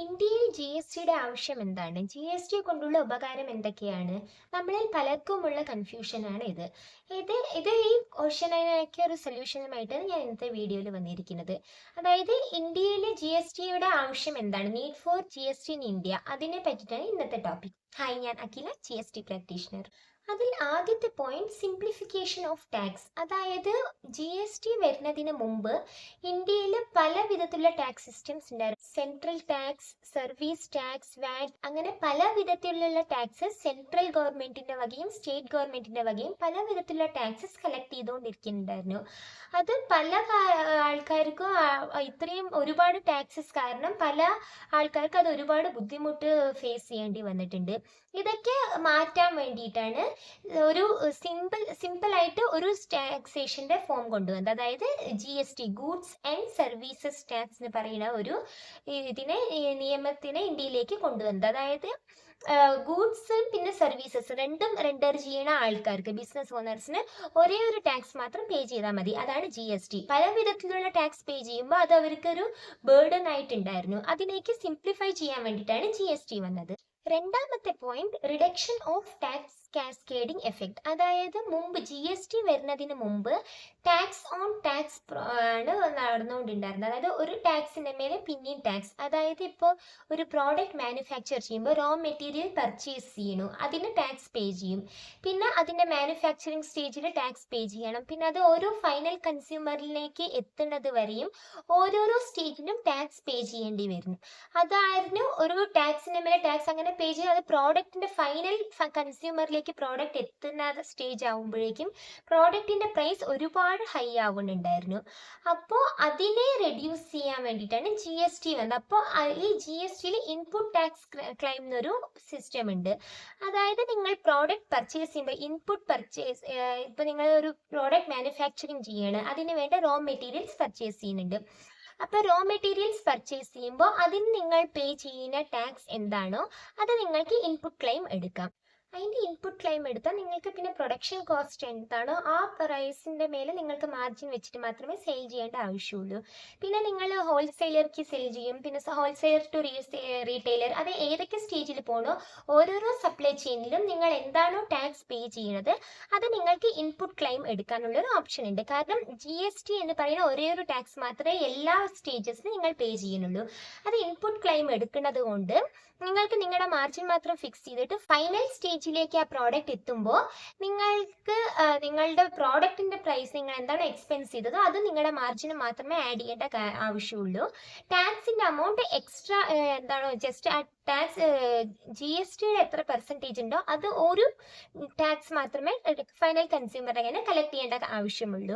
ഇന്ത്യയിൽ ജി.എസ്.ടിയുടെ ആവശ്യം എന്താണ്? ജി.എസ്.ടി കൊണ്ടുള്ള ഉപകാരം എന്തൊക്കെയാണ്? നമ്മളിൽ പലർക്കുമുള്ള കൺഫ്യൂഷനാണ് ഇത്. ഈ ക്വസ്റ്റ്യനൊക്കെ ഒരു സൊല്യൂഷനുമായിട്ടാണ് ഞാൻ ഇന്നത്തെ വീഡിയോയിൽ വന്നിരിക്കുന്നത്. അതായത് ഇന്ത്യയിലെ ജി.എസ്.ടിയുടെ ആവശ്യം എന്താണ്? Need for GST in India. അതിനെ പറ്റിയിട്ടാണ് ഇന്നത്തെ ടോപ്പിക്. ഹായ്, ഞാൻ അഖില, ജി.എസ്.ടി പ്രാക്ടീഷണർ. അതിൽ ആദ്യത്തെ പോയിന്റ് സിംപ്ലിഫിക്കേഷൻ ഓഫ് ടാക്സ്. അതായത് ജി.എസ്.ടി വരുന്നതിന് മുമ്പ് ഇന്ത്യയിൽ പല വിധത്തിലുള്ള ടാക്സ് സിസ്റ്റംസ് ഉണ്ടായിരുന്നു. സെൻട്രൽ ടാക്സ്, സർവീസ് ടാക്സ്, വാറ്റ്, അങ്ങനെ പല വിധത്തിലുള്ള ടാക്സസ് സെൻട്രൽ ഗവൺമെന്റിന്റെ വകയും സ്റ്റേറ്റ് ഗവൺമെന്റിന്റെ വകയും പല വിധത്തിലുള്ള ടാക്സസ് കളക്ട് ചെയ്തുകൊണ്ടിരിക്കുന്നുണ്ടായിരുന്നു. അത് പല ആൾക്കാർക്കും ഇത്രയും ഒരുപാട് ടാക്സസ് കാരണം പല ആൾക്കാർക്ക് അത് ഒരുപാട് ബുദ്ധിമുട്ട് ഫേസ് ചെയ്യേണ്ടി വന്നിട്ടുണ്ട്. ഇതൊക്കെ മാറ്റാൻ വേണ്ടിയിട്ടാണ് ഒരു സിമ്പിൾ ആയിട്ട് ഒരു ടാക്സേഷന്റെ ഫോം കൊണ്ടുവന്നത്. അതായത് GST, goods and services tax എന്ന് പറയുന്ന ഒരു നിയമത്തിനെ ഇന്ത്യയിലേക്ക് കൊണ്ടുവന്നത്. അതായത് ഗൂഡ്സ് പിന്നെ സർവീസസ് രണ്ടും റെൻഡർ ചെയ്യുന്ന ആൾക്കാർക്ക്, ബിസിനസ് ഓണേഴ്സിന് ഒരേ ഒരു ടാക്സ് മാത്രം പേ ചെയ്താൽ മതി. അതാണ് GST. പല വിധത്തിലുള്ള ടാക്സ് പേ ചെയ്യുമ്പോൾ അത് അവർക്കൊരു ബേർഡൻ ആയിട്ടുണ്ടായിരുന്നു. അതിലേക്ക് സിംപ്ലിഫൈ ചെയ്യാൻ വേണ്ടിയിട്ടാണ് GST വന്നത്. രണ്ടാമത്തെ point reduction of tax cascading effect. അതായത് മുമ്പ് GST വരുന്നതിന് മുമ്പ് ടാക്സ് ഓൺ ടാക്സ് ആണ് നടന്നുകൊണ്ടിരുന്നത്. അതായത് ഒരു ടാക്സിന്റെ മേലെ പിന്നെയും ടാക്സ്. അതായത് ഇപ്പോൾ ഒരു പ്രോഡക്റ്റ് മാനുഫാക്ചർ ചെയ്യുമ്പോൾ റോ മെറ്റീരിയൽ പർച്ചേസ് ചെയ്യണു, അതിന് ടാക്സ് പേ ചെയ്യും. പിന്നെ അതിന്റെ മാനുഫാക്ചറിങ് സ്റ്റേജിൽ ടാക്സ് പേ ചെയ്യണം. പിന്നെ അത് ഓരോ ഫൈനൽ കൺസ്യൂമറിലേക്ക് എത്തുന്നത് വരെയും ഓരോരോ സ്റ്റേജിലും ടാക്സ് പേ ചെയ്യേണ്ടി വരുന്നു. അതായിരുന്നു ഒരു ടാക്സിന്റെ മേലെ ടാക്സ് അങ്ങനെ പേ ചെയ്ത് അത് പ്രോഡക്റ്റിന്റെ ഫൈനൽ കൺസ്യൂമറിലേക്ക് പ്രോഡക്റ്റ് എത്തുന്ന സ്റ്റേജ് ആവുമ്പോഴേക്കും പ്രോഡക്റ്റിന്റെ പ്രൈസ് ഒരുപാട് ഹൈ ആവുന്നുണ്ടായിരുന്നു. അപ്പോൾ അതിനെ റെഡ്യൂസ് ചെയ്യാൻ വേണ്ടിയിട്ടാണ് GST വന്നത്. അപ്പോൾ ഈ GSTയിൽ ഇൻപുട്ട് ടാക്സ് ക്ലെയിം എന്നൊരു സിസ്റ്റം ഉണ്ട്. അതായത് നിങ്ങൾ പ്രോഡക്റ്റ് പർച്ചേസ് ചെയ്യുമ്പോൾ ഇൻപുട്ട് പർച്ചേസ്, ഇപ്പോൾ നിങ്ങൾ ഒരു പ്രോഡക്റ്റ് മാനുഫാക്ചറിങ് ചെയ്യാണ്, അതിന് വേണ്ട റോ മെറ്റീരിയൽസ് പർച്ചേസ് ചെയ്യുന്നുണ്ട്. അപ്പോൾ റോ മെറ്റീരിയൽസ് പർച്ചേസ് ചെയ്യുമ്പോൾ അതിന് നിങ്ങൾ പേ ചെയ്യുന്ന ടാക്സ് എന്താണോ അത് നിങ്ങൾക്ക് ഇൻപുട്ട് ക്ലെയിം എടുക്കാം. അതിൻ്റെ ഇൻപുട്ട് ക്ലെയിം എടുത്താൽ നിങ്ങൾക്ക് പിന്നെ പ്രൊഡക്ഷൻ കോസ്റ്റ് എന്താണോ ആ പ്രൈസിൻ്റെ മേലെ നിങ്ങൾക്ക് മാർജിൻ വെച്ചിട്ട് മാത്രമേ സെയിൽ ചെയ്യേണ്ട ആവശ്യമുള്ളൂ. പിന്നെ നിങ്ങൾ ഹോൾസെയിലർക്ക് സെയിൽ ചെയ്യും, പിന്നെ ഹോൾസെയിലർ ടു റീറ്റെയിലർ, അത് ഏതൊക്കെ സ്റ്റേജിൽ പോകണോ ഓരോരോ സപ്ലൈ ചെയിനിലും നിങ്ങൾ എന്താണോ ടാക്സ് പേ ചെയ്യുന്നത് അത് നിങ്ങൾക്ക് ഇൻപുട്ട് ക്ലെയിം എടുക്കാനുള്ളൊരു ഓപ്ഷൻ ഉണ്ട്. കാരണം GST എന്ന് പറയുന്ന ഒരേ ഒരു ടാക്സ് മാത്രമേ എല്ലാ സ്റ്റേജസിലും നിങ്ങൾ പേ ചെയ്യുന്നുള്ളൂ. അത് ഇൻപുട്ട് ക്ലെയിം എടുക്കുന്നത് കൊണ്ട് നിങ്ങൾക്ക് നിങ്ങളുടെ മാർജിൻ മാത്രം ഫിക്സ് ചെയ്തിട്ട് ഫൈനൽ സ്റ്റേജിലേക്ക് ആ പ്രോഡക്റ്റ് എത്തുമ്പോൾ നിങ്ങൾക്ക് നിങ്ങളുടെ പ്രോഡക്റ്റിന്റെ പ്രൈസ് നിങ്ങൾ എന്താണ് എക്സ്പെൻസ് ചെയ്തതോ അത് നിങ്ങളുടെ മാർജിന് മാത്രമേ ആഡ് ചെയ്യേണ്ട ആവശ്യമുള്ളൂ. ടാക്സിന്റെ അമൗണ്ട് എക്സ്ട്രാ എന്താണോ ജസ്റ്റ് ആ ടാക്സ് GSTയുടെ എത്ര പെർസെൻറ്റേജ് ഉണ്ടോ അത് ഒരു ടാക്സ് മാത്രമേ ഫൈനൽ കൺസ്യൂമർ അങ്ങനെ കളക്ട് ചെയ്യേണ്ട ആവശ്യമുള്ളൂ.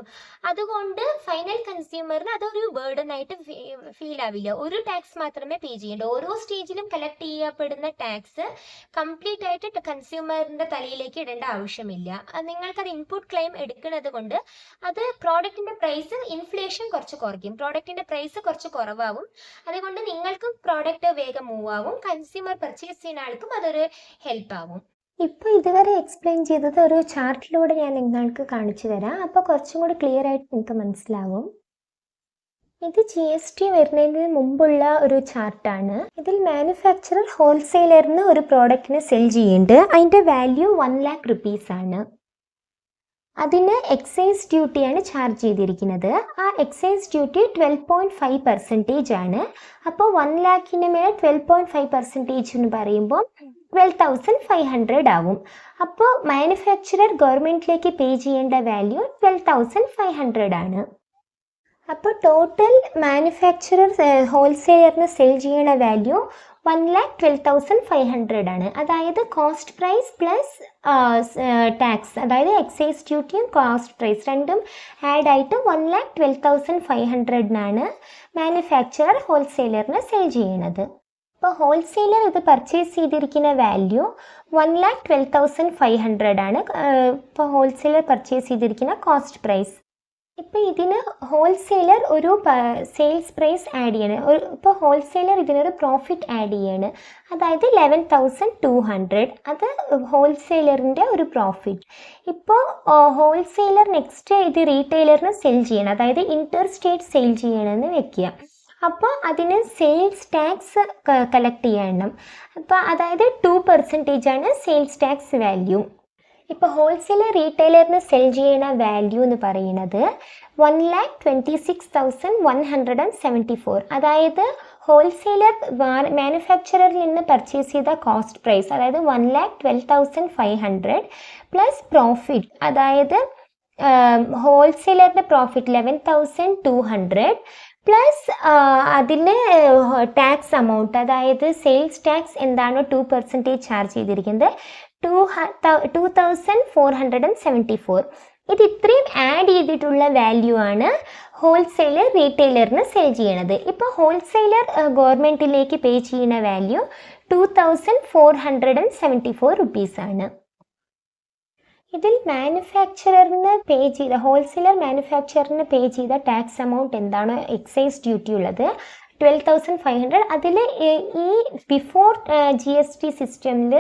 അതുകൊണ്ട് ഫൈനൽ കൺസ്യൂമറിന് അതൊരു ബേർഡൻ ആയിട്ട് ഫീൽ ആവില്ല. ഒരു ടാക്സ് മാത്രമേ പേ ചെയ്യേണ്ടൂ. ഓരോ സ്റ്റേജിലും കളക്ട് ചെയ്യപ്പെടുന്ന ടാക്സ് കംപ്ലീറ്റ് ആയിട്ട് കൺസ്യൂമറിന്റെ തലയിലേക്ക് ഇടേണ്ട ആവശ്യമില്ല. നിങ്ങൾക്കത് ഇൻപുട്ട് ക്ലെയിം എടുക്കുന്നത് കൊണ്ട് അത് പ്രോഡക്റ്റിന്റെ പ്രൈസ് ഇൻഫ്ലേഷൻ കുറച്ച് കുറയ്ക്കും, പ്രോഡക്റ്റിന്റെ പ്രൈസ് കുറച്ച് കുറവാകും. അതുകൊണ്ട് നിങ്ങൾക്കും പ്രോഡക്റ്റ് വേഗം മൂവ് ആവും, കൺസ്യൂമർ പർച്ചേസ് ചെയ്യുന്ന ആൾക്കും അതൊരു ഹെൽപ്പ് ആവും. ഇപ്പോൾ ഇതുവരെ എക്സ്പ്ലെയിൻ ചെയ്തത് ഒരു ചാർട്ടിലൂടെ ഞാൻ നിങ്ങൾക്ക് കാണിച്ചു തരാം. അപ്പോൾ കുറച്ചും കൂടി ക്ലിയർ ആയിട്ട് നിങ്ങൾക്ക് മനസ്സിലാവും. ഇത് GST വരുന്നതിന് മുമ്പുള്ള ഒരു ചാർട്ടാണ്. ഇതിൽ മാനുഫാക്ചറർ ഹോൾസെയിലറിന് ഒരു പ്രോഡക്റ്റിന് സെൽ ചെയ്യുന്നുണ്ട്. അതിൻ്റെ വാല്യൂ 1 lakh rupees ആണ്. അതിന് എക്സൈസ് ഡ്യൂട്ടിയാണ് ചാർജ് ചെയ്തിരിക്കുന്നത്. ആ എക്സൈസ് ഡ്യൂട്ടി 12.5% ആണ്. അപ്പോൾ 1 lakhന് മേലെ 12.5% എന്ന് പറയുമ്പോൾ 12,500 ആവും. അപ്പോൾ മാനുഫാക്ചറർ ഗവൺമെൻറ്റിലേക്ക് പേ ചെയ്യേണ്ട വാല്യൂ 12,500 ആണ്. അപ്പോൾ ടോട്ടൽ മാനുഫാക്ചറർ ഹോൾസെയിലറിന് സെൽ ചെയ്യുന്ന വാല്യൂ 1,12,500 ആണ്. അതായത് കോസ്റ്റ് പ്രൈസ് പ്ലസ് ടാക്സ്, അതായത് എക്സൈസ് ഡ്യൂട്ടിയും കോസ്റ്റ് പ്രൈസ് രണ്ടും ആഡ് ആയിട്ട് 1,12,500 മാനുഫാക്ചറർ ഹോൾസെയിലറിന് സെൽ ചെയ്യുന്നത്. അപ്പോൾ ഹോൾസെയിലർ ഇത് പർച്ചേസ് ചെയ്തിരിക്കുന്ന വാല്യൂ 1,12,500 ആണ്. ഇപ്പോൾ ഹോൾസെയിലർ പർച്ചേസ് ചെയ്തിരിക്കുന്ന കോസ്റ്റ് പ്രൈസ്. ഇപ്പോൾ ഇതിന് ഹോൾസെയിലർ ഒരു സെയിൽസ് പ്രൈസ് ആഡ് ചെയ്യണം. ഇപ്പോൾ ഹോൾസെയിലർ ഇതിനൊരു പ്രോഫിറ്റ് ആഡ് ചെയ്യാണ്. അതായത് 11,200. അത് ഹോൾസെയിലറിൻ്റെ ഒരു പ്രോഫിറ്റ്. ഇപ്പോൾ ഹോൾസെയിലർ നെക്സ്റ്റ് ഇത് റീറ്റെയിലറിന് സെയിൽ ചെയ്യണം, അതായത് ഇൻ്റർ സ്റ്റേറ്റ് സെയിൽ ചെയ്യണമെന്ന് വെക്കുക. അപ്പോൾ അതിന് സെയിൽസ് ടാക്സ് കളക്ട് ചെയ്യണം. അപ്പോൾ അതായത് 2% ആണ് സെയിൽസ് ടാക്സ് വാല്യൂ. ഇപ്പോൾ ഹോൾസെയിലർ റീറ്റെയിലറിന് സെൽ ചെയ്യുന്ന വാല്യൂ എന്ന് പറയുന്നത് 1,26,174. അതായത് ഹോൾസെയിലർ മാനുഫാക്ചറിൽ നിന്ന് പർച്ചേസ് ചെയ്ത കോസ്റ്റ് പ്രൈസ് അതായത് 1,12,500 പ്ലസ് പ്രോഫിറ്റ് അതായത് ഹോൾസെയിലറിൻ്റെ പ്രോഫിറ്റ് 11,200 പ്ലസ് അതിൽ ടാക്സ് എമൗണ്ട് അതായത് സെയിൽസ് ടാക്സ് എന്താണോ 2% ചാർജ് ചെയ്തിരിക്കുന്നത് 2,474. ഇത് ഇത്രയും ആഡ് ചെയ്തിട്ടുള്ള വാല്യൂ ആണ് ഹോൾസെയിലർ റീറ്റെയിലറിന് സെൽ ചെയ്യണത്. ഇപ്പോൾ ഹോൾസെയിലർ ഗവൺമെൻറ്റിലേക്ക് പേ ചെയ്യുന്ന വാല്യൂ 2,474 റുപ്പീസാണ്. ഇതിൽ മാനുഫാക്ചററിന് പേ ചെയ്ത ഹോൾസെയിലർ മാനുഫാക്ചറിന് പേ ചെയ്ത ടാക്സ് എമൗണ്ട് എന്താണോ എക്സൈസ് ഡ്യൂട്ടി ഉള്ളത് 12,500. അതിൽ ഈ ബിഫോർ GST സിസ്റ്റമിൽ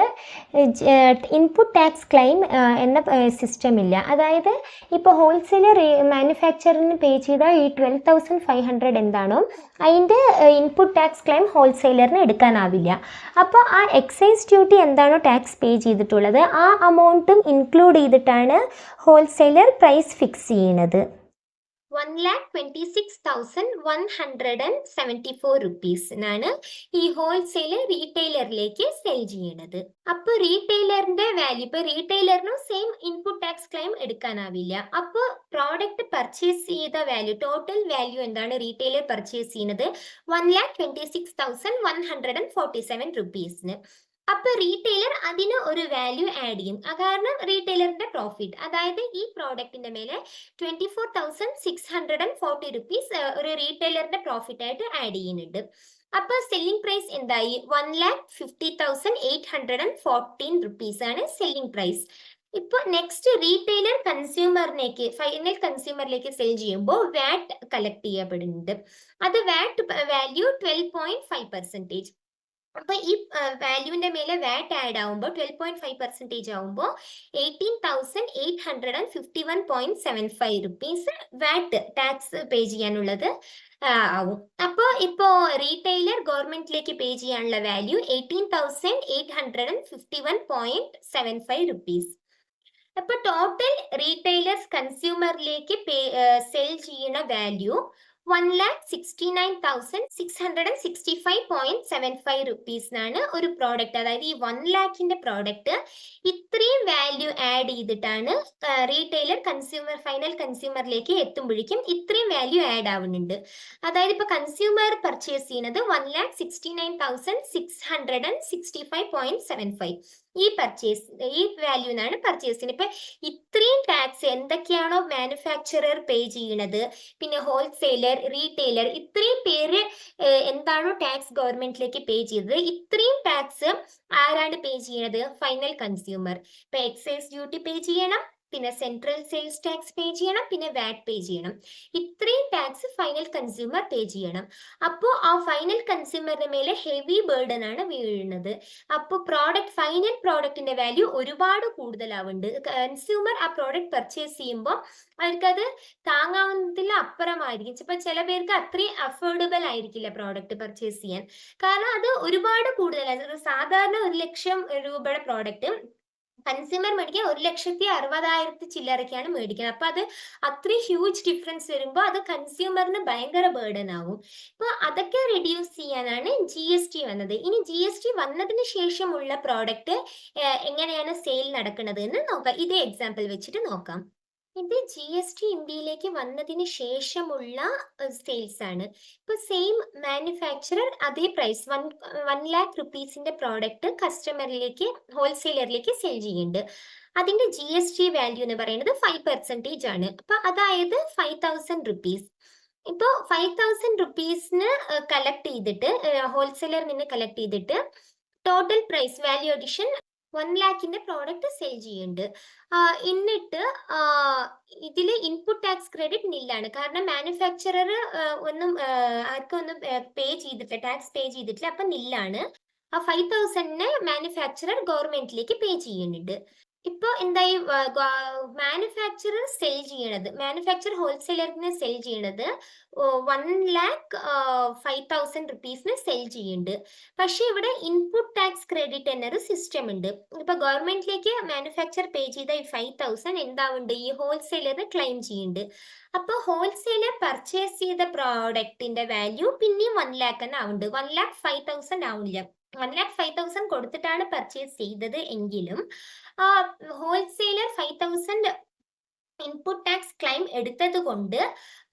ഇൻപുട്ട് ടാക്സ് ക്ലെയിം എന്ന സിസ്റ്റം ഇല്ല. അതായത് ഇപ്പോൾ ഹോൾസെയിലർ മാനുഫാക്ചറിന് പേ ചെയ്ത ഈ 12,500 എന്താണോ അതിൻ്റെ ഇൻപുട്ട് ടാക്സ് ക്ലെയിം ഹോൾസെയിലറിന് എടുക്കാനാവില്ല. അപ്പോൾ ആ എക്സൈസ് ഡ്യൂട്ടി എന്താണോ ടാക്സ് പേ ചെയ്തിട്ടുള്ളത് ആ അമൗണ്ടും ഇൻക്ലൂഡ് ചെയ്തിട്ടാണ് ഹോൾസെയിലർ പ്രൈസ് ഫിക്സ് ചെയ്യുന്നത്. 1,26,174 റുപ്പീസിനാണ് ഈ ഹോൾസെയിലർ റീറ്റെയിലറിലേക്ക് സെൽ ചെയ്യണത്. അപ്പോൾ റീറ്റെയിലറിന്റെ വാല്യൂ ഇപ്പോൾ റീറ്റെയിലറിനും സെയിം ഇൻപുട്ട് ടാക്സ് ക്ലെയിം എടുക്കാനാവില്ല. അപ്പോൾ പ്രോഡക്റ്റ് പർച്ചേസ് ചെയ്ത വാല്യൂ ടോട്ടൽ വാല്യൂ എന്താണ് റീറ്റെയിലർ പർച്ചേസ് ചെയ്യുന്നത് 1,26,147 റുപ്പീസിന്. അപ്പോൾ റീറ്റെയിലർ അതിന് ഒരു വാല്യൂ ആഡ് ചെയ്യും. കാരണം റീറ്റെയിലറിന്റെ പ്രോഫിറ്റ് അതായത് ഈ പ്രോഡക്റ്റിന്റെ മേലെ 24,640 റുപ്പീസ് ഒരു റീറ്റെയിലറിന്റെ പ്രോഫിറ്റ് ആയിട്ട് ആഡ് ചെയ്യുന്നുണ്ട്. അപ്പോൾ സെല്ലിംഗ് പ്രൈസ് എന്തായി 1,50,814 റുപ്പീസ് ആണ് സെല്ലിംഗ് പ്രൈസ്. ഇപ്പോൾ നെക്സ്റ്റ് റീറ്റെയിലർ ഫൈനൽ കൺസ്യൂമറിലേക്ക് സെൽ ചെയ്യുമ്പോൾ വാറ്റ് കളക്ട് ചെയ്യപ്പെടുന്നുണ്ട്. അത് വാറ്റ് വാല്യൂ 12.5%. അപ്പൊ ഈ വാല്യൂവിന്റെ മേലെ വാറ്റ് ആഡ് ആവുമ്പോൾ 12.5% ആവുമ്പോൾ 18,851.75 റുപ്പീസ് വാറ്റ് ടാക്സ് പേ ചെയ്യാനുള്ളത് ആവും. അപ്പോൾ ഇപ്പോൾ റീറ്റെയിലർ ഗവൺമെന്റിലേക്ക് പേ ചെയ്യാനുള്ള വാല്യൂ 18,851.75 റുപ്പീസ്. അപ്പൊ ടോട്ടൽ റീറ്റെയിലേഴ്സ് കൺസ്യൂമറിലേക്ക് സെൽ ചെയ്യുന്ന വാല്യൂ 1,69,665.75 റുപ്പീസിനാണ് ഒരു പ്രോഡക്റ്റ്. അതായത് ഈ 1 ലാഖിന്റെ പ്രോഡക്റ്റ് ഇത്രയും വാല്യൂ ആഡ് ചെയ്തിട്ടാണ് റീറ്റെയിലർ ഫൈനൽ കൺസ്യൂമറിലേക്ക് എത്തുമ്പോഴേക്കും ഇത്രയും വാല്യൂ ആഡ് ആവുന്നുണ്ട്. അതായത് ഇപ്പൊ കൺസ്യൂമർ പർച്ചേസ് ചെയ്യുന്നത് 1,69,665.75 ഈ വാല്യൂനാണ് പർച്ചേസ് ചെയ്യുന്നത്. ഇപ്പൊ ഇത്രയും ടാക്സ് എന്തൊക്കെയാണോ മാനുഫാക്ചറർ പേ ചെയ്യുന്നത്, പിന്നെ ഹോൾസെയിലർ റീറ്റെയിലർ ഇത്രയും പേര് എന്താണോ ടാക്സ് ഗവൺമെന്റിലേക്ക് പേ ചെയ്തത് ഇത്രയും ടാക്സ് ആരാണ് പേ ചെയ്യുന്നത് ഫൈനൽ കൺസ്യൂമർ. ഇപ്പൊ എക്സൈസ് ഡ്യൂട്ടി പേ ചെയ്യണം, പിന്നെ സെൻട്രൽ സെയിൽസ് ടാക്സ് പേ ചെയ്യണം, പിന്നെ വാറ്റ് പേ ചെയ്യണം. ഇത്രയും ടാക്സ് ഫൈനൽ കൺസ്യൂമർ പേ ചെയ്യണം. അപ്പോൾ ആ ഫൈനൽ കൺസ്യൂമറിന്റെ മേലെ ഹെവി ബേർഡൻ ആണ് വീഴുന്നത്. അപ്പോൾ ഫൈനൽ പ്രോഡക്റ്റിന്റെ വാല്യൂ ഒരുപാട് കൂടുതലാവുന്നുണ്ട്. കൺസ്യൂമർ ആ പ്രോഡക്റ്റ് പർച്ചേസ് ചെയ്യുമ്പോൾ അവർക്കത് താങ്ങാവുന്നതിൽ അപ്പുറമായിരിക്കും. ചിലപ്പോൾ ചില പേർക്ക് അത്രയും അഫോർഡബിൾ ആയിരിക്കില്ല പ്രോഡക്റ്റ് പർച്ചേസ് ചെയ്യാൻ. കാരണം അത് ഒരുപാട് കൂടുതലാണ്. സാധാരണ 1,00,000 രൂപയുടെ പ്രോഡക്റ്റ് കൺസ്യൂമർ മേടിക്കാൻ 1,60,60,000 ചില്ലറയ്ക്കാണ് മേടിക്കുന്നത്. അപ്പൊ അത് അത്രയും ഹ്യൂജ് ഡിഫറൻസ് വരുമ്പോൾ അത് കൺസ്യൂമറിന് ഭയങ്കര ബേർഡൻ ആവും. ഇപ്പൊ അതൊക്കെ റെഡ്യൂസ് ചെയ്യാനാണ് GST വന്നത്. ഇനി GST വന്നതിന് ശേഷമുള്ള പ്രോഡക്റ്റ് എങ്ങനെയാണ് സെയിൽ നടക്കുന്നത് എന്ന് നോക്കാം. ഇതേ എക്സാമ്പിൾ വെച്ചിട്ട് നോക്കാം. ഇത് GST ഇന്ത്യയിലേക്ക് വന്നതിന് ശേഷമുള്ള സെയിൽസ് ആണ്. ഇപ്പൊ സെയിം മാനുഫാക്ചറർ അതേ പ്രൈസ് 1 ലാഖ് റുപ്പീസിന്റെ പ്രോഡക്റ്റ് ഹോൾസെയിലറിലേക്ക് സെയിൽ ചെയ്യുന്നുണ്ട്. അതിന്റെ GST വാല്യൂ എന്ന് പറയുന്നത് 5% ആണ്. അപ്പൊ അതായത് 5,000 റുപ്പീസ്. ഇപ്പോൾ 5,000 റുപ്പീസിന് കളക്ട് ചെയ്തിട്ട് ഹോൾസെയിലറിൽ നിന്ന് കളക്ട് ചെയ്തിട്ട് ടോട്ടൽ പ്രൈസ് വാല്യൂ അഡിഷൻ 1 ലാഖിന്റെ പ്രോഡക്റ്റ് സെയിൽ ചെയ്യുന്നുണ്ട്. എന്നിട്ട് ഇതിൽ ഇൻപുട്ട് ടാക്സ് ക്രെഡിറ്റ് നില്ലാണ്. കാരണം മാനുഫാക്ചറർ ഒന്നും ആർക്കൊന്നും ടാക്സ് പേ ചെയ്തിട്ടില്ല. അപ്പൊ നില്ലാണ്. ആ 5,000നെ മാനുഫാക്ചറർ ഗവൺമെന്റിലേക്ക് പേ ചെയ്യുന്നുണ്ട്. ഇപ്പൊ എന്തായി, മാനുഫാക്ചറർ സെൽ ചെയ്യണത്, മാനുഫാക്ചർ ഹോൾസെയിലറിന് സെൽ ചെയ്യണത് 1,05,000 സെൽ ചെയ്യുന്നുണ്ട്. പക്ഷെ ഇവിടെ ഇൻപുട്ട് ടാക്സ് ക്രെഡിറ്റ് എന്നൊരു സിസ്റ്റം ഉണ്ട്. ഇപ്പൊ ഗവൺമെന്റിലേക്ക് മാനുഫാക്ചർ പേ ചെയ്ത ഈ 5,000 എന്താവുന്നുണ്ട്, ഈ ഹോൾസെയിലർ ക്ലെയിം ചെയ്യുന്നുണ്ട്. അപ്പൊ ഹോൾസെയിലർ പർച്ചേസ് ചെയ്ത പ്രോഡക്റ്റിന്റെ വാല്യൂ പിന്നെയും 1,00,000 തന്നെ ആവുന്നുണ്ട്. 1,05,000 ആവുന്നില്ല. 1,05,000 കൊടുത്തിട്ടാണ് പർച്ചേസ് ചെയ്തത് എങ്കിലും ഹോൾസെയിലർ 5,000 ഇൻപുട്ട് ടാക്സ് ക്ലെയിം എടുത്തത് കൊണ്ട്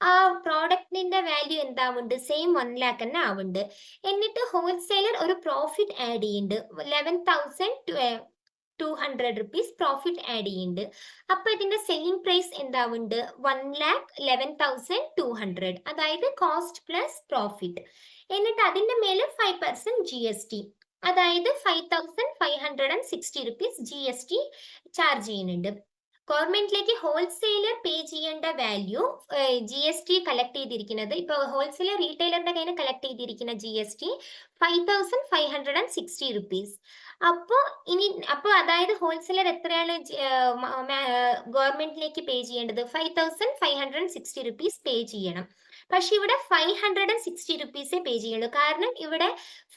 ആ പ്രോഡക്റ്റിന്റെ വാല്യൂ എന്താവുന്നുണ്ട്, സെയിം 1,00,000 തന്നെ ആവുന്നുണ്ട്. എന്നിട്ട് ഹോൾസെയിലർ ഒരു പ്രോഫിറ്റ് ആഡ് ചെയ്യുന്നുണ്ട്, 11,200 റുപ്പീസ് പ്രോഫിറ്റ് ആഡ് ചെയ്യുന്നുണ്ട്. അപ്പൊ ഇതിന്റെ സെല്ലിംഗ് പ്രൈസ് എന്താവുന്നുണ്ട്, 1,11,200, അതായത് കോസ്റ്റ് പ്ലസ് പ്രോഫിറ്റ്. എന്നിട്ട് അതിന്റെ മേലെ 5% GST, അതായത് 5,560 റുപ്പീസ് GST ചാർജ് ചെയ്യുന്നുണ്ട്. ഗവൺമെന്റിലേക്ക് ഹോൾസെയിലർ പേ ചെയ്യേണ്ട വാല്യൂ, GST കളക്ട് ചെയ്തിരിക്കുന്നത്, ഇപ്പൊ ഹോൾസെയിലർ റീറ്റെയിലറിന്റെ കയ്യിൽ നിന്ന് കളക്ട് ചെയ്തിരിക്കുന്ന GST 5,560 റുപ്പീസ്. അപ്പൊ അതായത് ഹോൾസെയിലർ എത്രയാണ് ഗവൺമെന്റിലേക്ക് പേ ചെയ്യേണ്ടത്, 5,560 റുപ്പീസ് പേ ചെയ്യണം. പക്ഷെ ഇവിടെ 560 റുപ്പീസേ പേ ചെയ്യുള്ളൂ. കാരണം ഇവിടെ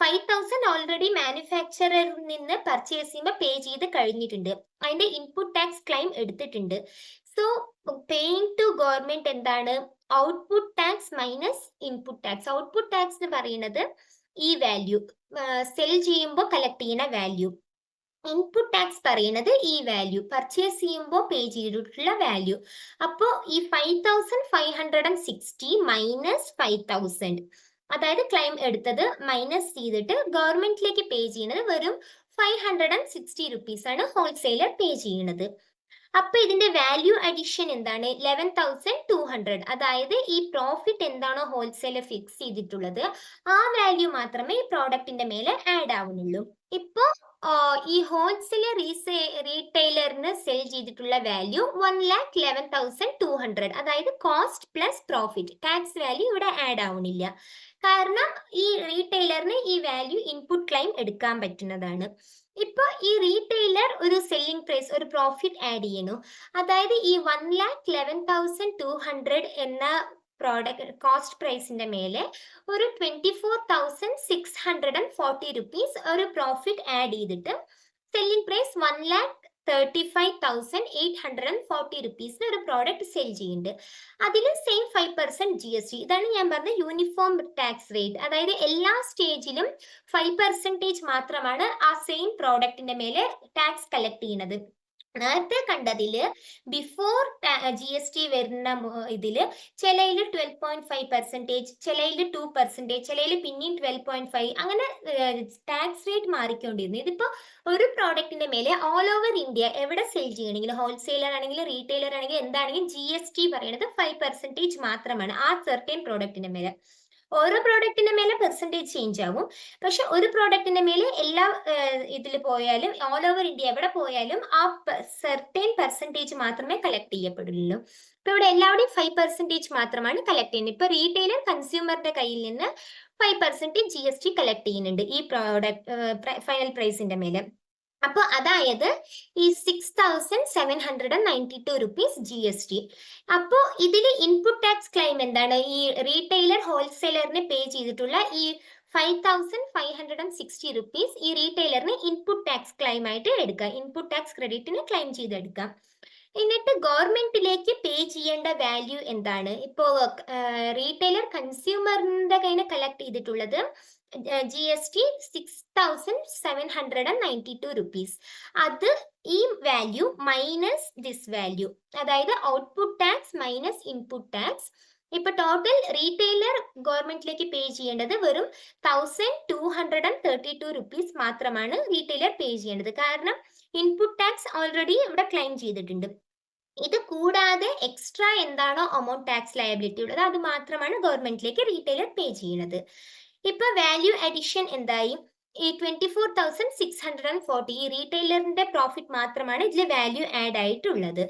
5,000 ഓൾറെഡി മാനുഫാക്ചറിൽ നിന്ന് പർച്ചേസ് ചെയ്യുമ്പോൾ പേ ചെയ്ത് കഴിഞ്ഞിട്ടുണ്ട്, അതിന്റെ ഇൻപുട്ട് ടാക്സ് ക്ലെയിം എടുത്തിട്ടുണ്ട്. സോ പേയിങ് ടു ഗവൺമെന്റ് എന്താണ്, output tax minus input tax. Output tax എന്ന് പറയുന്നത് ഈ വാല്യൂ, സെൽ ചെയ്യുമ്പോൾ കളക്ട് ചെയ്യുന്ന വാല്യൂ. ഇൻപുട്ട് ടാക്സ് പറയുന്നത് ഈ വാല്യൂ, പർച്ചേസ് ചെയ്യുമ്പോൾ പേ ചെയ്തിട്ടുള്ള വാല്യൂ. അപ്പോൾ ഈ 5,560 മൈനസ് 5,000, അതായത് ക്ലെയിം എടുത്തത് മൈനസ് ചെയ്തിട്ട് ഗവൺമെന്റിലേക്ക് പേ ചെയ്യുന്നത് വെറും 560 റുപ്പീസ് ആണ് ഹോൾസെയിലർ പേ ചെയ്യുന്നത്. അപ്പൊ ഇതിന്റെ വാല്യൂ അഡിഷൻ എന്താണ്, 11,200. അതായത് ഈ പ്രോഫിറ്റ് എന്താണോ ഹോൾസെയിലർ ഫിക്സ് ചെയ്തിട്ടുള്ളത് ആ വാല്യൂ മാത്രമേ ഈ പ്രോഡക്റ്റിന്റെ മേലെ ആഡ് ആവുന്നുള്ളൂ. ഇപ്പോ ഈ ഹോൾസെയിലർ റീറ്റെയിലറിന് സെൽ ചെയ്തിട്ടുള്ള വാല്യൂ 1,11,200, അതായത് cost plus profit. Tax value ഇവിടെ ആഡ് ആവുന്നില്ല, കാരണം ഈ റീറ്റെയിലറിന് ഈ വാല്യൂ ഇൻപുട്ട് ക്ലെയിം എടുക്കാൻ പറ്റുന്നതാണ്. ഇപ്പൊ ഈ റീറ്റെയിലർ ഒരു സെല്ലിംഗ് പ്രൈസ്, ഒരു പ്രോഫിറ്റ് ആഡ് ചെയ്യുന്നു. അതായത് ഈ 1,11,200 എന്ന പ്രോഡക്റ്റ് കോസ്റ്റ് പ്രൈസിന്റെ മേലെ ഒരു 24,640 റുപ്പീസ് ഒരു പ്രോഫിറ്റ് ആഡ് ചെയ്തിട്ട് സെല്ലിംഗ് പ്രൈസ് 1,35,840 റുപ്പീസിന് ഒരു പ്രോഡക്റ്റ് സെൽ ചെയ്യുന്നുണ്ട്. അതിൽ സെയിം 5% GST. ഇതാണ് ഞാൻ പറഞ്ഞ യൂണിഫോം ടാക്സ് റേറ്റ്. അതായത് എല്ലാ സ്റ്റേജിലും 5% മാത്രമാണ് ആ സെയിം പ്രോഡക്റ്റിന്റെ മേലെ ടാക്സ് കളക്ട് ചെയ്യുന്നത്. നേരത്തെ കണ്ടതില് ബിഫോർ GST വരുന്ന ഇതില് ചിലയില് 12.5%, ചിലയില് 2%, ചിലയില് പിന്നെയും 12.5, അങ്ങനെ ടാക്സ് റേറ്റ് മാറിക്കൊണ്ടിരുന്നു. ഇതിപ്പോ ഒരു പ്രോഡക്റ്റിന്റെ മേലെ ഓൾ ഓവർ ഇന്ത്യ എവിടെ സെയിൽ ചെയ്യണമെങ്കിലും, ഹോൾസെയിലർ ആണെങ്കിലും റീറ്റെയിലർ ആണെങ്കിലും എന്താണെങ്കിലും GST പറയുന്നത് 5% മാത്രമാണ് ആ സെർട്ടൈൻ പ്രോഡക്റ്റിന്റെ മേലെ. ഓരോ പ്രോഡക്റ്റിന്റെ മേലെ പെർസെൻറ്റേജ് ചേഞ്ച് ആവും. പക്ഷെ ഒരു പ്രോഡക്റ്റിന്റെ മേലെ എല്ലാ ഇതിൽ പോയാലും, ഓൾ ഓവർ ഇന്ത്യ എവിടെ പോയാലും ആ സെർട്ടൈൻ പെർസെൻറ്റേജ് മാത്രമേ കളക്ട് ചെയ്യപ്പെടുള്ളൂ. ഇപ്പൊ ഇവിടെ എല്ലാവരുടെയും 5% മാത്രമാണ് കളക്ട് ചെയ്യുന്നത്. ഇപ്പൊ റീറ്റെയിലർ കൺസ്യൂമറിന്റെ കയ്യിൽ നിന്ന് 5% GST കളക്ട് ചെയ്യുന്നുണ്ട് ഈ പ്രോഡക്റ്റ് ഫൈനൽ പ്രൈസിന്റെ മേലെ. അപ്പൊ അതായത് ഈ 6,792 റുപ്പീസ് GST. അപ്പോ ഇതില് ഇൻപുട്ട് ടാക്സ് ക്ലെയിം എന്താണ്, ഈ റീറ്റെയിലർ ഹോൾസെയിലറിന് പേ ചെയ്തിട്ടുള്ള ഈ 5,560 റുപ്പീസ് ഈ റീറ്റെയിലറിന് ഇൻപുട്ട് ടാക്സ് ക്ലെയിം ആയിട്ട് എടുക്കാം, ഇൻപുട്ട് ടാക്സ് ക്രെഡിറ്റിന് ക്ലെയിം ചെയ്തെടുക്കാം. എന്നിട്ട് ഗവൺമെന്റിലേക്ക് പേ ചെയ്യേണ്ട വാല്യൂ എന്താണ്, ഇപ്പോ റീറ്റെയിലർ കൺസ്യൂമറിന്റെ കയ്യിൽ കളക്ട് ചെയ്തിട്ടുള്ളത് GST 6,792 റുപ്പീസ്. അത് ഈ വാല്യൂ മൈനസ് ദിസ് വാല്യൂ, അതായത് output tax minus input tax. ഇപ്പൊ ടോട്ടൽ റീറ്റെയിലർ ഗവൺമെന്റിലേക്ക് പേ ചെയ്യേണ്ടത് വെറും 1,232 റുപ്പീസ് മാത്രമാണ് റീറ്റെയിലർ പേ ചെയ്യേണ്ടത്, കാരണം ഇൻപുട്ട് ടാക്സ് ഓൾറെഡി ഇവിടെ ക്ലെയിം ചെയ്തിട്ടുണ്ട്. ഇത് കൂടാതെ എക്സ്ട്രാ എന്താണോ എമൗണ്ട് ടാക്സ് ലയബിലിറ്റി ഉള്ളത് അത് മാത്രമാണ് ഗവൺമെന്റിലേക്ക് റീറ്റെയിലർ പേ ചെയ്യുന്നത്. ഇപ്പൊ വാല്യൂ അഡിഷൻ എന്തായി, ഈ 24,640 ഈ റീറ്റെയിലറിന്റെ പ്രോഫിറ്റ് മാത്രമാണ് ഇതിൽ വാല്യൂ ആഡ് ആയിട്ടുള്ളത്.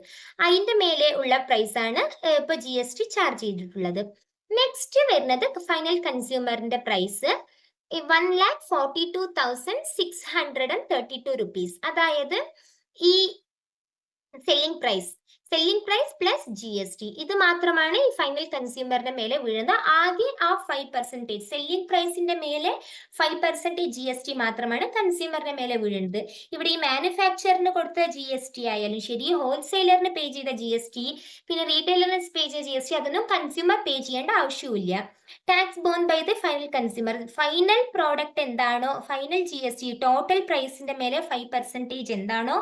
അതിന്റെ മേലെ ഉള്ള പ്രൈസ് ആണ് ഇപ്പൊ GST ചാർജ് ചെയ്തിട്ടുള്ളത്. നെക്സ്റ്റ് വരുന്നത് ഫൈനൽ കൺസ്യൂമറിന്റെ പ്രൈസ് 1,42,632 റുപ്പീസ്. അതായത് ഈ സെല്ലിംഗ് പ്രൈസ് പ്ലസ് GST ഇത് മാത്രമാണ് ഈ ഫൈനൽ കൺസ്യൂമറിന്റെ മേലെ വീഴുന്ന ആകെ ആ 5%. സെല്ലിംഗ് പ്രൈസിന്റെ മേലെ 5% GST മാത്രമാണ് കൺസ്യൂമറിന്റെ മേലെ വീഴുന്നത്. ഇവിടെ ഈ മാനുഫാക്ചറിന് കൊടുത്ത GST ആയാലും ശരി, ഹോൾസെയിലറിന് പേ ചെയ്ത GST, പിന്നെ റീറ്റെയിലറിന് പേ ചെയ്ത GST, അതൊന്നും കൺസ്യൂമർ പേ ചെയ്യേണ്ട ആവശ്യമില്ല. Tax borne by the final consumer. Final product എന്താണോ, ഫൈനൽ GST ടോട്ടൽ പ്രൈസിന്റെ മേലെ 5% എന്താണോ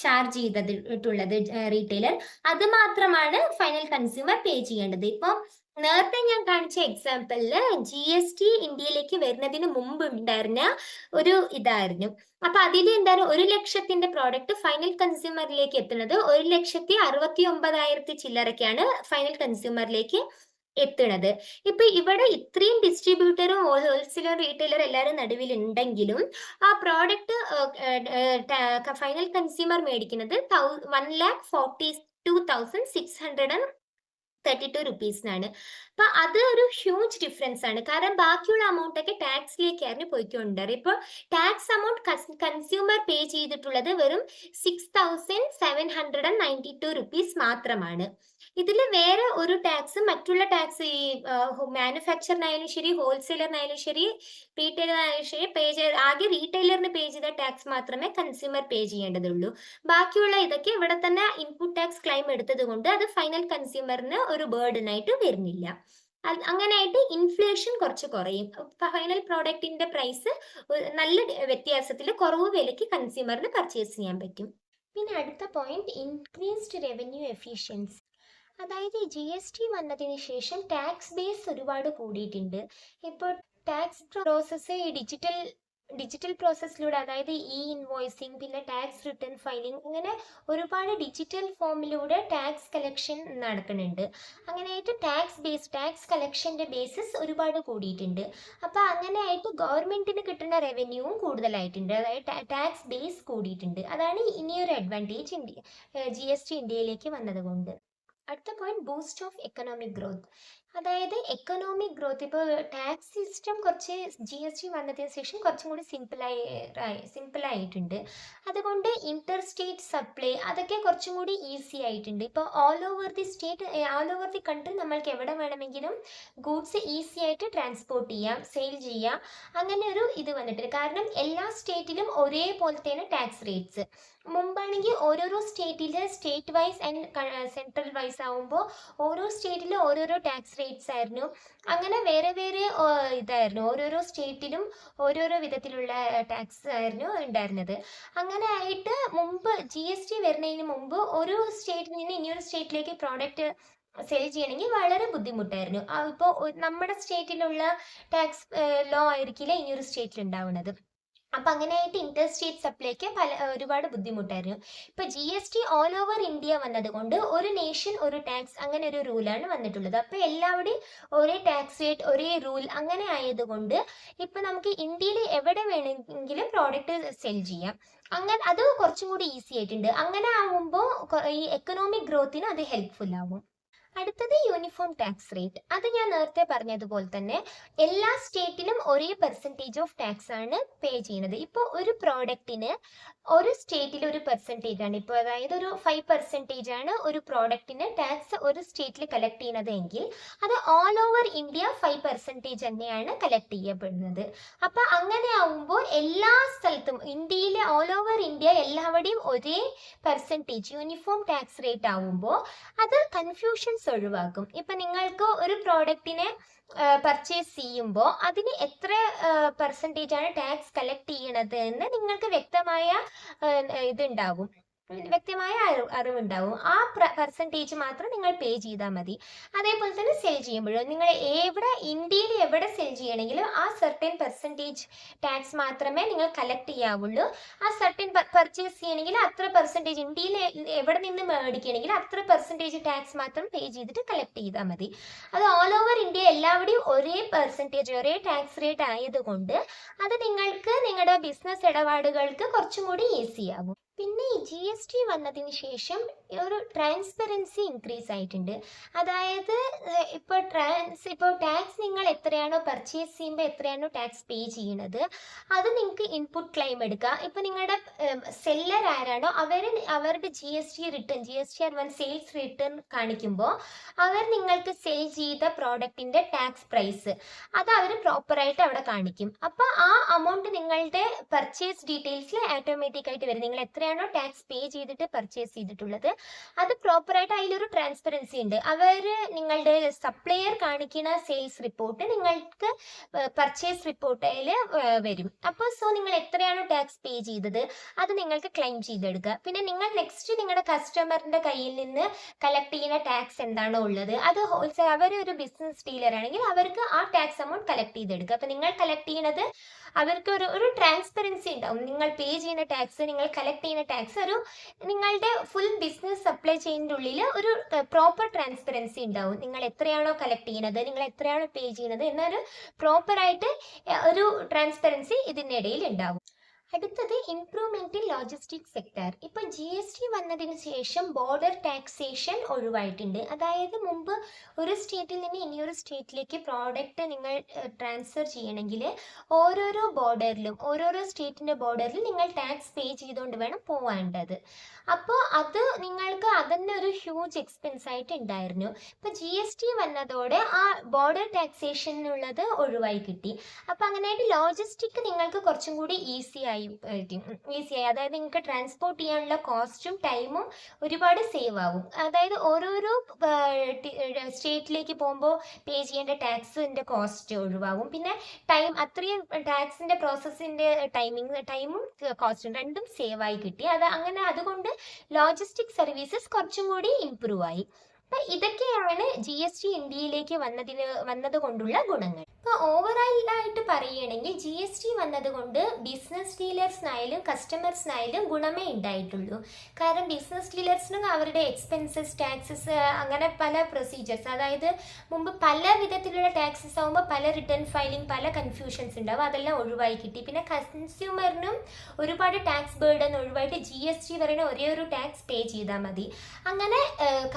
ചാർജ് ചെയ്തിട്ടുള്ളത് റീറ്റെയിലർ, അത് മാത്രമാണ് ഫൈനൽ കൺസ്യൂമർ പേ ചെയ്യേണ്ടത്. ഇപ്പൊ നേരത്തെ ഞാൻ കാണിച്ച എക്സാമ്പിളില് GST ഇന്ത്യയിലേക്ക് വരുന്നതിന് മുമ്പ് ഉണ്ടായിരുന്ന ഒരു ഇതായിരുന്നു. അപ്പൊ അതിൽ എന്താണ്, 1,00,000 പ്രോഡക്റ്റ് ഫൈനൽ കൺസ്യൂമറിലേക്ക് എത്തുന്നത് 1,69,000 ചില്ലറയ്ക്കാണ് ഫൈനൽ കൺസ്യൂമറിലേക്ക് എത്തുന്നത്. ഇപ്പൊ ഇവിടെ ഇത്രയും ഡിസ്ട്രിബ്യൂട്ടറും ഹോൾസെയിലർ റീറ്റെയിലർ എല്ലാവരും നടുവിൽ ഉണ്ടെങ്കിലും ആ പ്രോഡക്റ്റ് ഫൈനൽ കൺസ്യൂമർ മേടിക്കുന്നത് 1,42,632 റുപ്പീസിനാണ്. അപ്പൊ അത് ഒരു ഹ്യൂജ് ഡിഫറൻസ് ആണ്. കാരണം ബാക്കിയുള്ള amount ഒക്കെ ടാക്സിലേക്കായിരുന്നു പോയിക്കൊണ്ടിരുന്നത്. ഇപ്പോൾ ടാക്സ് amount കൺസ്യൂമർ പേ ചെയ്തിട്ടുള്ളത് വെറും 6,792 റുപ്പീസ് മാത്രമാണ്. ഇതിൽ വേറെ ഒരു ടാക്സും, മറ്റുള്ള ടാക്സ് ഈ മാനുഫാക്ചറിനായാലും ശരി, ഹോൾസെയിലറിനായാലും ശരി, റീറ്റെയിലറിനായാലും ശരി പേ ചെയ്ത് ആകെ റീറ്റെയിലറിന് പേ ചെയ്ത ടാക്സ് മാത്രമേ കൺസ്യൂമർ പേ ചെയ്യേണ്ടതുള്ളൂ. ബാക്കിയുള്ള ഇതൊക്കെ ഇവിടെ തന്നെ ഇൻപുട്ട് ടാക്സ് ക്ലെയിം എടുത്തത് കൊണ്ട് അത് ഫൈനൽ കൺസ്യൂമറിന് ഒരു ബേർഡൻ ആയിട്ട് വരുന്നില്ല. അങ്ങനെയായിട്ട് ഇൻഫ്ലേഷൻ കുറച്ച് കുറയും. ഫൈനൽ പ്രോഡക്റ്റിന്റെ പ്രൈസ് നല്ല വ്യത്യാസത്തിൽ കുറവ് വിലയ്ക്ക് കൺസ്യൂമറിന് പർച്ചേസ് ചെയ്യാൻ പറ്റും. പിന്നെ അടുത്ത പോയിന്റ്, ഇൻക്രീസ്ഡ് റവന്യൂ എഫിഷ്യൻസി. അതായത് GST വന്നതിന് ശേഷം ടാക്സ് ബേസ് ഒരുപാട് കൂടിയിട്ടുണ്ട്. ഇപ്പോൾ ടാക്സ് പ്രോസസ്സ് ഡിജിറ്റൽ പ്രോസസ്സിലൂടെ, അതായത് ഇൻവോയ്സിങ്, പിന്നെ ടാക്സ് റിട്ടേൺ ഫയലിംഗ്, ഇങ്ങനെ ഒരുപാട് ഡിജിറ്റൽ ഫോമിലൂടെ ടാക്സ് കളക്ഷൻ നടക്കുന്നുണ്ട്. അങ്ങനെയായിട്ട് ടാക്സ് കളക്ഷന്റെ ബേസിസ് ഒരുപാട് കൂടിയിട്ടുണ്ട്. അപ്പൊ അങ്ങനെയായിട്ട് ഗവൺമെന്റിന് കിട്ടുന്ന റവന്യൂവും കൂടുതലായിട്ടുണ്ട്. അതായത് ടാക്സ് ബേസ് കൂടിയിട്ടുണ്ട്. അതാണ് ഇനിയൊരു അഡ്വാൻറ്റേജ് GST ഇന്ത്യയിലേക്ക് വന്നതുകൊണ്ട്. അടുത്ത point, boost of economic growth. അതായത് എക്കണോമിക് ഗ്രോത്ത്, ഇപ്പോൾ ടാക്സ് സിസ്റ്റം കുറച്ച് GST വന്നതിന് ശേഷം കുറച്ചും കൂടി സിമ്പിൾ ആയിട്ടുണ്ട്. അതുകൊണ്ട് ഇന്റർ സ്റ്റേറ്റ് സപ്ലൈ അതൊക്കെ കുറച്ചും കൂടി ഈസി ആയിട്ടുണ്ട്. ഇപ്പോൾ ഓൾ ഓവർ ദി കൺട്രി നമ്മൾക്ക് എവിടെ വേണമെങ്കിലും ഗൂഡ്സ് ഈസി ആയിട്ട് ട്രാൻസ്പോർട്ട് ചെയ്യാം, സെയിൽ ചെയ്യാം. അങ്ങനെ ഒരു ഇത് വന്നിട്ടുണ്ട്. കാരണം എല്ലാ സ്റ്റേറ്റിലും ഒരേപോലത്തെയാണ് ടാക്സ് റേറ്റ്സ്. മുമ്പാണെങ്കിൽ ഓരോരോ സ്റ്റേറ്റില് state wise and central wise ആവുമ്പോൾ ഓരോ സ്റ്റേറ്റിലും ഓരോരോ ടാക്സ് റേറ്റ്സ് ആയിരുന്നു. അങ്ങനെ വേറെ ഇതായിരുന്നു. ഓരോരോ സ്റ്റേറ്റിലും ഓരോരോ വിധത്തിലുള്ള ടാക്സ് ആയിരുന്നു ഉണ്ടായിരുന്നത്. അങ്ങനെ ആയിട്ട് മുമ്പ് GST വരുന്നതിന് മുമ്പ് ഒരു സ്റ്റേറ്റിൽ നിന്ന് ഇനിയൊരു സ്റ്റേറ്റിലേക്ക് പ്രോഡക്റ്റ് സെയിൽ ചെയ്യണമെങ്കിൽ വളരെ ബുദ്ധിമുട്ടായിരുന്നു. ഇപ്പോൾ നമ്മുടെ സ്റ്റേറ്റിലുള്ള ടാക്സ് ലോ ആയിരിക്കില്ല ഇനിയൊരു സ്റ്റേറ്റിൽ ഉണ്ടാവുന്നത്. അപ്പൊ അങ്ങനെയായിട്ട് ഇന്റർ സ്റ്റേറ്റ് സപ്ലൈക്ക് ഒരുപാട് ബുദ്ധിമുട്ടായിരുന്നു. ഇപ്പൊ GST ഓൾ ഓവർ ഇന്ത്യ വന്നതുകൊണ്ട് ഒരു നേഷൻ ഒരു ടാക്സ്, അങ്ങനെ ഒരു റൂളാണ് വന്നിട്ടുള്ളത്. അപ്പൊ എല്ലാവരുടെയും ഒരേ ടാക്സ് റേറ്റ്, ഒരേ റൂൾ, അങ്ങനെ ആയതുകൊണ്ട് ഇപ്പൊ നമുക്ക് ഇന്ത്യയിൽ എവിടെ വേണമെങ്കിലും പ്രോഡക്റ്റ് സെൽ ചെയ്യാം. അങ്ങനെ അത് കുറച്ചും കൂടി ഈസി ആയിട്ടുണ്ട്. അങ്ങനെ ആവുമ്പോൾ ഈ എക്കണോമിക് ഗ്രോത്തിന് അത് ഹെൽപ്ഫുൾ ആവും. അടുത്തത് യൂണിഫോം ടാക്സ് റേറ്റ്. അത് ഞാൻ നേരത്തെ പറഞ്ഞതുപോലെ തന്നെ എല്ലാ സ്റ്റേറ്റിലും ഒരേ പെർസെൻറ്റേജ് ഓഫ് ടാക്സ് ആണ് പേ ചെയ്യുന്നത്. ഇപ്പോൾ ഒരു പ്രോഡക്റ്റിന് ഒരു സ്റ്റേറ്റിൽ ഒരു പെർസെൻറ്റേജ് ആണ്, ഇപ്പോൾ അതായത് ഒരു 5% ആണ് ഒരു പ്രോഡക്റ്റിന് ടാക്സ് ഒരു സ്റ്റേറ്റിൽ കളക്ട് ചെയ്യുന്നത് എങ്കിൽ അത് ഓൾ ഓവർ ഇന്ത്യ 5% തന്നെയാണ് കളക്ട് ചെയ്യപ്പെടുന്നത്. അപ്പം അങ്ങനെ ആവുമ്പോൾ എല്ലാ സ്ഥലത്തും ഇന്ത്യയിലെ ഓൾ ഓവർ ഇന്ത്യ എല്ലാവരുടെയും ഒരേ പെർസെൻറ്റേജ് യൂണിഫോം ടാക്സ് റേറ്റ് ആവുമ്പോൾ അത് കൺഫ്യൂഷൻസ് ഒഴിവാക്കും. ഇപ്പം നിങ്ങൾക്ക് ഒരു പ്രോഡക്റ്റിനെ പർച്ചേസ് ചെയ്യുമ്പോൾ അതിന് എത്ര പെർസെൻറ്റേജ് ആണ് ടാക്സ് കളക്ട് ചെയ്യണത് എന്ന് നിങ്ങൾക്ക് വ്യക്തമായ ഇതുണ്ടാവും, വ്യക്തമായ അറിവുണ്ടാവും. ആ പെർസെൻറ്റേജ് മാത്രം നിങ്ങൾ പേ ചെയ്താൽ മതി. അതേപോലെ തന്നെ സെൽ ചെയ്യുമ്പോഴും നിങ്ങൾ ഇന്ത്യയിൽ എവിടെ സെൽ ചെയ്യണമെങ്കിലും ആ സർട്ടൻ പെർസെൻറ്റേജ് ടാക്സ് മാത്രമേ നിങ്ങൾ കളക്ട് ചെയ്യാവുള്ളൂ. ആ സർട്ടൻ പർച്ചേസ് ചെയ്യണമെങ്കിൽ അത്ര പെർസെൻറ്റേജ്, ഇന്ത്യയിൽ എവിടെ നിന്ന് മേടിക്കണമെങ്കിൽ അത്ര പെർസെൻറ്റേജ് ടാക്സ് മാത്രം പേ ചെയ്തിട്ട് കളക്ട് ചെയ്താൽ മതി. അത് ഓൾ ഓവർ ഇന്ത്യ എല്ലാവരുടെയും ഒരേ പെർസെൻറ്റേജ്, ഒരേ ടാക്സ് റേറ്റ് ആയതുകൊണ്ട് അത് നിങ്ങൾക്ക് നിങ്ങളുടെ ബിസിനസ് ഇടപാടുകൾക്ക് കുറച്ചും കൂടി ഈസി ആകും. പിന്നെ ഈ GST വന്നതിന് ശേഷം ഒരു ട്രാൻസ്പെറൻസി ഇൻക്രീസ് ആയിട്ടുണ്ട്. അതായത് ഇപ്പോൾ ടാക്സ് നിങ്ങൾ എത്രയാണോ പർച്ചേസ് ചെയ്യുമ്പോൾ എത്രയാണോ ടാക്സ് പേ ചെയ്യുന്നത്, അത് നിങ്ങൾക്ക് ഇൻപുട്ട് ക്ലെയിം എടുക്കാം. ഇപ്പോൾ നിങ്ങളുടെ സെല്ലർ ആരാണോ അവരുടെ GST സെയിൽസ് റിട്ടേൺ കാണിക്കുമ്പോൾ അവർ നിങ്ങൾക്ക് സെയിൽ ചെയ്ത പ്രോഡക്റ്റിന്റെ ടാക്സ് പ്രൈസ് അത് അവർ പ്രോപ്പറായിട്ട് അവിടെ കാണിക്കും. അപ്പോൾ ആ amount നിങ്ങളുടെ പർച്ചേസ് ഡീറ്റെയിൽസിൽ ഓട്ടോമാറ്റിക് ആയിട്ട് വരും. നിങ്ങൾ എത്രയാണോ ടാക്സ് പേ ചെയ്തിട്ട് പർച്ചേസ് ചെയ്തിട്ടുള്ളത് അത് പ്രോപ്പറായിട്ട് അതിലൊരു ട്രാൻസ്പെറൻസി ഉണ്ട്. നിങ്ങളുടെ സപ്ലയർ കാണിക്കുന്ന സെയിൽസ് റിപ്പോർട്ട് നിങ്ങൾക്ക് പർച്ചേസ് റിപ്പോർട്ടിൽ വരും. അപ്പോൾ നിങ്ങൾ എത്രയാണോ ടാക്സ് പേ ചെയ്തത് അത് നിങ്ങൾക്ക് ക്ലെയിം ചെയ്തെടുക്കുക. പിന്നെ നിങ്ങൾ നെക്സ്റ്റ് നിങ്ങളുടെ കസ്റ്റമറിന്റെ കയ്യിൽ നിന്ന് കളക്ട് ചെയ്യുന്ന ടാക്സ് എന്താണോ ഉള്ളത് അത് അവരൊരു ബിസിനസ് ഡീലർ ആണെങ്കിൽ അവർക്ക് ആ ടാക്സ് amount കളക്ട് ചെയ്തെടുക്കുക. അപ്പൊ നിങ്ങൾ കളക്ട് ചെയ്യുന്നത് അവർക്ക് ഒരു ട്രാൻസ്പെറൻസി ഉണ്ടാവും. നിങ്ങൾ പേ ചെയ്യുന്ന ടാക്സ്, നിങ്ങൾ കളക്ട് ചെയ്യുന്ന ടാക്സ് നിങ്ങളുടെ ഫുൾ ബിസിനസ് സപ്ലൈ ചെയിനിൻ്റെ ഉള്ളിൽ ഒരു പ്രോപ്പർ ട്രാൻസ്പെറൻസി ഉണ്ടാവും. നിങ്ങൾ എത്രയാണോ കളക്ട് ചെയ്യുന്നത്, നിങ്ങൾ എത്രയാണോ പേ ചെയ്യുന്നത് എന്നൊരു പ്രോപ്പറായിട്ട് ഒരു ട്രാൻസ്പെറൻസി ഇതിൻ്റെ ഇടയിൽ ഉണ്ടാവും. അടുത്തത് ഇംപ്രൂവ്മെന്റ് ഇൻ ലോജിസ്റ്റിക് സെക്ടർ. ഇപ്പൊ GST വന്നതിന് ശേഷം ബോർഡർ ടാക്സേഷൻ ഒഴിവായിട്ടുണ്ട്. അതായത് മുമ്പ് ഒരു സ്റ്റേറ്റിൽ നിന്ന് ഇനിയൊരു സ്റ്റേറ്റിലേക്ക് പ്രോഡക്റ്റ് നിങ്ങൾ ട്രാൻസ്ഫർ ചെയ്യണമെങ്കിൽ ഓരോരോ സ്റ്റേറ്റിന്റെ ബോർഡറിൽ നിങ്ങൾ ടാക്സ് പേ ചെയ്തുകൊണ്ട് വേണം പോവേണ്ടത്. അപ്പോൾ അത് നിങ്ങൾക്ക് അതന്നെ ഒരു ഹ്യൂജ് എക്സ്പെൻസ് ആയിട്ട് ഉണ്ടായിരുന്നു. ഇപ്പൊ GST വന്നതോടെ ആ ബോർഡർ ടാക്സേഷനുള്ളത് ഒഴിവായി കിട്ടി. അപ്പൊ അങ്ങനെയായിട്ട് ലോജിസ്റ്റിക് നിങ്ങൾക്ക് കുറച്ചും കൂടി ഈസിയായി. അതായത് നിങ്ങൾക്ക് ട്രാൻസ്പോർട്ട് ചെയ്യാനുള്ള കോസ്റ്റും ടൈമും ഒരുപാട് സേവ് ആവും. അതായത് ഓരോരോ സ്റ്റേറ്റിലേക്ക് പോകുമ്പോൾ പേ ചെയ്യേണ്ട ടാക്സിന്റെ കോസ്റ്റ് ഒഴിവാകും. പിന്നെ അത്രയും ടാക്സിന്റെ പ്രോസസ്സിന്റെ ടൈമും കോസ്റ്റും രണ്ടും സേവ് ആയി കിട്ടി. അതുകൊണ്ട് ലോജിസ്റ്റിക് സർവീസസ് കുറച്ചും കൂടി ഇംപ്രൂവ് ആയി. അപ്പൊ ഇതൊക്കെയാണ് GST ഇന്ത്യയിലേക്ക് വന്നത് കൊണ്ടുള്ള ഗുണങ്ങൾ. ഇപ്പൊ ഓവറോൾ ആയിട്ട് പറയുകയാണെങ്കിൽ GST വന്നത് കൊണ്ട് ബിസിനസ് ഡീലേഴ്സിനായാലും കസ്റ്റമേഴ്സിനായാലും ഗുണമേ ഉണ്ടായിട്ടുള്ളൂ. കാരണം ബിസിനസ് ഡീലേഴ്സിനും അവരുടെ എക്സ്പെൻസസ്, ടാക്സസ്, അങ്ങനെ പല പ്രൊസീജിയേഴ്സ്, അതായത് മുമ്പ് പല വിധത്തിലുള്ള ടാക്സസ് ആകുമ്പോൾ പല റിട്ടേൺ ഫയലിംഗ്, പല കൺഫ്യൂഷൻസ് ഉണ്ടാവും. അതെല്ലാം ഒഴിവായി കിട്ടി. പിന്നെ കൺസ്യൂമറിനും ഒരുപാട് ടാക്സ് ബേർഡൻ ഒഴിവായിട്ട് GST പറയുന്ന ഒരേ ഒരു ടാക്സ് പേ ചെയ്താൽ മതി. അങ്ങനെ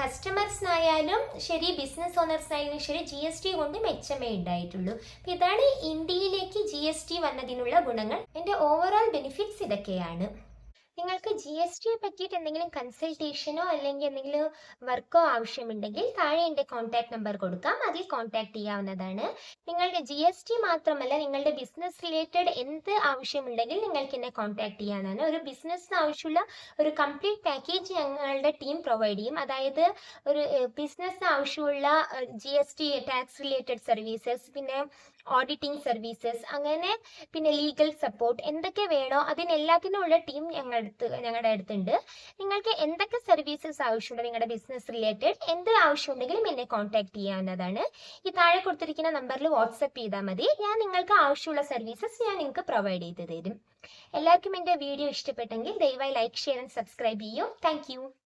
കസ്റ്റമേഴ്സിനായാലും ശരി, ബിസിനസ് ഓണേഴ്സിനായാലും ശരി, GST കൊണ്ട് മെച്ചമേ ഉണ്ടായിട്ടുള്ളൂ. ഇതാണ് ഇന്ത്യയിലേക്ക് GST വന്നതിനുള്ള ഗുണങ്ങൾ. എൻ്റെ ഓവറോൾ ബെനിഫിറ്റ്സ് ഇതൊക്കെയാണ്. നിങ്ങൾക്ക് GSTയെ പറ്റിയിട്ട് എന്തെങ്കിലും കൺസൾട്ടേഷനോ അല്ലെങ്കിൽ എന്തെങ്കിലും വർക്കോ ആവശ്യമുണ്ടെങ്കിൽ താഴെ എൻ്റെ കോൺടാക്ട് നമ്പർ കൊടുക്കാം, അതിൽ കോൺടാക്ട് ചെയ്യാവുന്നതാണ്. നിങ്ങളുടെ GST മാത്രമല്ല, നിങ്ങളുടെ ബിസിനസ് റിലേറ്റഡ് എന്ത് ആവശ്യമുണ്ടെങ്കിൽ നിങ്ങൾക്ക് എന്നെ കോൺടാക്ട് ചെയ്യാനാണ്. ഒരു ബിസിനസ്സിന് ആവശ്യമുള്ള ഒരു കംപ്ലീറ്റ് പാക്കേജ് ഞങ്ങളുടെ ടീം പ്രൊവൈഡ് ചെയ്യും. അതായത് ഒരു ബിസിനസ്സിന് ആവശ്യമുള്ള GST ടാക്സ് റിലേറ്റഡ് സർവീസസ്, പിന്നെ ഓഡിറ്റിംഗ് സർവീസസ്, അങ്ങനെ പിന്നെ ലീഗൽ സപ്പോർട്ട്, എന്തൊക്കെ വേണോ അതിനെല്ലാത്തിനുള്ള ടീം ഞങ്ങളുടെ അടുത്തുണ്ട്. നിങ്ങൾക്ക് എന്തൊക്കെ സർവീസസ് ആവശ്യമുണ്ടോ, നിങ്ങളുടെ ബിസിനസ് റിലേറ്റഡ് എന്ത് ആവശ്യമുണ്ടെങ്കിലും എന്നെ കോൺടാക്ട് ചെയ്യാവുന്നതാണ്. ഈ താഴെ കൊടുത്തിരിക്കുന്ന നമ്പറിൽ വാട്സപ്പ് ചെയ്താൽ മതി. ഞാൻ നിങ്ങൾക്ക് ആവശ്യമുള്ള സർവീസസ് നിങ്ങൾക്ക് പ്രൊവൈഡ് ചെയ്ത് തരും. എല്ലാവർക്കും എൻ്റെ വീഡിയോ ഇഷ്ടപ്പെട്ടെങ്കിൽ ദയവായി ലൈക്ക്, ഷെയർ ആൻഡ് സബ്സ്ക്രൈബ് ചെയ്യൂ. താങ്ക്